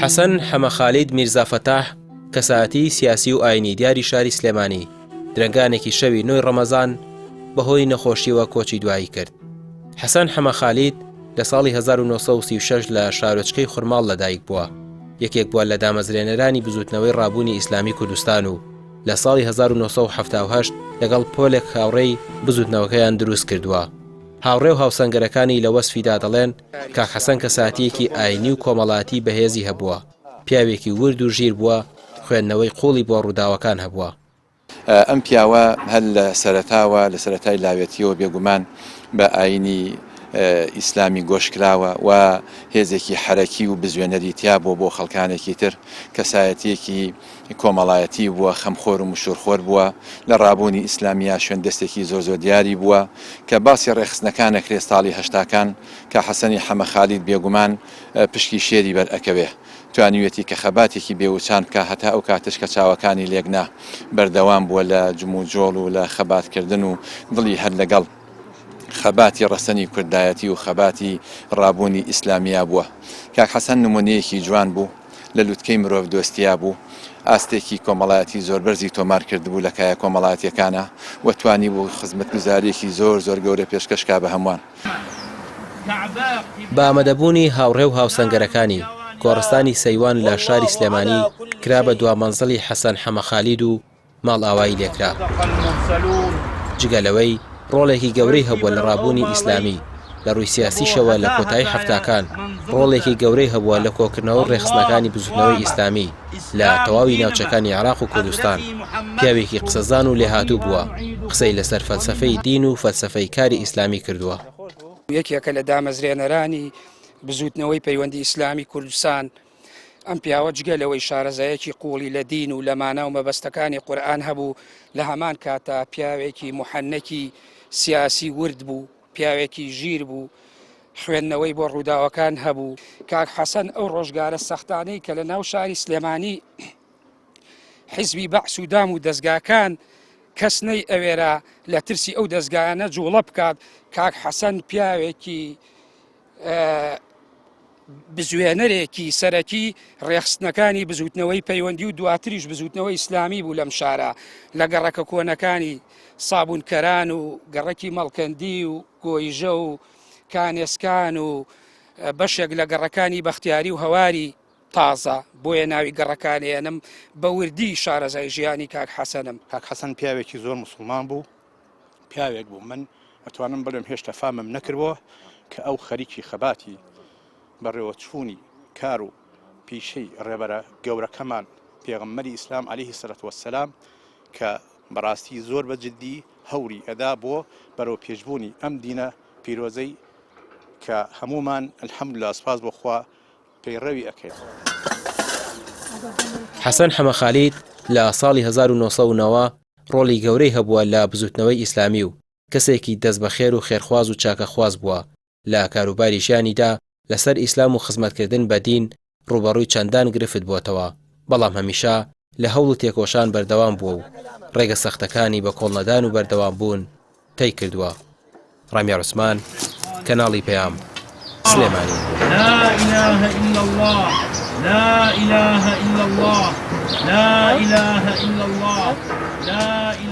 حەسەن حەمەخالید میرزا فەتاح کەسایەتی سیاسی و ئاینی دیاری شاری سلێمانی درەنگانێکی شەوی 9 ڕەمەزان بەهۆی نەخۆشیەوە کۆچی دوایی کرد. حەسەن حەمەخالید لە ساڵی 1936 لە شارۆچکەی خورماڵ لەدایک بووە. یەکێک بووە لە دامەزرێنەرانی بزوتنەوەی ڕابوونی ئیسلامی کوردستان و لە ساڵی 1970 لەگەڵ پۆلێک هاوڕێی بزوتنەوەکەیان دروست کردووە. هاوڕێ و هاوسەنگەرەکانی لە وەسفیدا دەڵێن کاک حەسەن کەساتیەکی ئاینی و کۆمەڵاتی بەهێزی هەبووە، پیاوێکی ورد و ژیر بووە، خوێندنەوەی قوڵی بۆ ڕووداوەکان هەبووە. ئەم پیاوە هەر لە سەرەتاوە لە سەرەتای لاوێتیەوە بێگومان بە ئاینی ئیسلامی گۆشکراوە و هێزێکی حرەکی و بزوێنەری تیا بۆ خەڵکانێکی تر کەسایەتیەکی کۆمەڵایەتی بووە، خەمخۆر و مشورخۆر بووە، لە ڕابوونی ئیسلامیا شوێن دەستێکی زۆر دیاری بووە کە باسی ڕێخستنەکانە کرێ ساڵی هەشتاکان کە حەسەنی حەمەخالید بێگومان پشکی شێری بەرئەکەوێ توانیوێتی کە خەباتێکی بێوچان بکە هەتا ئەو کاتش کە چاوەکانی لێکنا بەردەوام بووە لە جموجۆڵ و لە خەباتکردن و دڵی هەر لەگەڵ خەباتی ڕەسەنی کوردایەتی و خەباتی ڕابوونی ئیسلامیا بووە. کاک حەسەن نمونەیەکی جوان بوو، لە لووتکەی مرۆڤ دۆستیا بوو، ئاستێکی کۆمەڵایەتی زۆر بەرزی تۆمار کردبوو لە کایە کۆمەڵایەتیەکانە و توانی بوو خزمەتگوزاریەکی زۆر گەورە پێشکەشکا بە هەمووان. بە ئامادەبوونی هاوڕێ و هاوسەنگەرەکانی گۆڕستانی سەیوان لە شاری سلێمانی کرا بە دوامەنزڵی حەسەن حەمەخالید و ماڵ ئاوایی لێکرا. جگەلەوەی ڕۆڵێکی گەورەی هەبووە لە ڕابوونی ئیسلامی لە ڕووی سیاسیشەوە لە کۆتایی هەفتاکان، ڕۆڵێکی گەورەی هەبووە لە کۆکردنەوە ڕێخستنەکانی بزوتنەوەی ئیسلامی لە تەواوی ناوچەکانی عێراق و کوردستان. پیاوێکی قسەزان و لێهاتوو بووە، قسەی لەسەر فەلسەفەی دین و فەلسەفەی کاری ئیسلامی کردووە. یەکێکە لە دامەزرێنەرانی بزوتنەوەی پەیوەندی ئیسلامی کوردستان. ئەم پیاوە جگەلەوەی شارەزایەکی قوڵی لە دین و لەمانە و مەبەستەکانی قورئان هەبوو، لە هەمان کاتە پیاوێکی محەنەکی سیاسی ورد بوو، پیاوێکی ژیر بوو، خوێندنەوەی بۆ ڕووداوەکان هەبوو. کاک حەسەن ئەو ڕۆژگارە سەختانەی کە لە ناو شاری سلێمانی حیزبی بەعس و دام و دەستگاکان کەس نەی ئەوێرە لە ترسی ئەو دەستگایانە جوڵە بکات، کاک حەسەن پیاوێکی بزوێنەرێکی سەرەکی ڕێخستنەکانی بزوتنەوەی پەیوەندی و دواتریش بزوتنەوەی ئیسلامی بوو لەم شارە، لە گەڕەکە کۆنەکانی سابوونکەران و گەڕەکی مەڵکەندی و گۆیژە و کانێسکان و بەشێک لە گەڕەکانی بەختیاری و هەواری تازە بۆیە ناوی گەڕەکانێنم بە وردی شارەزای ژیانی کاک حەسەنم. کاک حەسەن پیاوێکی زۆر موسڵمان بوو، پیاوێک بوو من ئەتوانم بڵێم هێشتا فامم نەکردەوە کە ئەو خەریکی خەباتی بەڕێوەچوونی کار و پیشەی ڕێبەرە گەورەکەمان پێغەمبەری ئیسلام عەلەیهی سەلات وەسسەلام کە بەڕاستی زۆر بەجددی هەوری ئەدا بۆ بەرەو پێشبوونی ئەم دینە پیرۆزەی کە هەمومان ئەلحەمدوللا سوپاس بۆ خوا پەیڕەوی ئەکەین. حەسەن حەمەخالید لە ساڵی 1990 ڕۆڵی گەورەی هەبووە لە بزوتنەوەی ئیسلامی و کەسێکی دەست بەخێر و خێرخواز و چاکەخواز بووە. لە کاروباری ژیانیدا لەسەر ئیسلام و خزمەتکردن بە دین ڕوبەڕووی چەندان گرفت بووەتەوە، بەڵام هەمیشە لە هەوڵ و تێکۆشان بەردەوام بووە و ڕێگە سەختەکانی بە کۆڵنەدان و بەردەوام بوون تەی کردووە. ڕامیار عوسمان، کەناڵی پەیام، سلێمانی. لا إله إلا الله، لا إله إلا الله، لا إله إلا الله، لا إله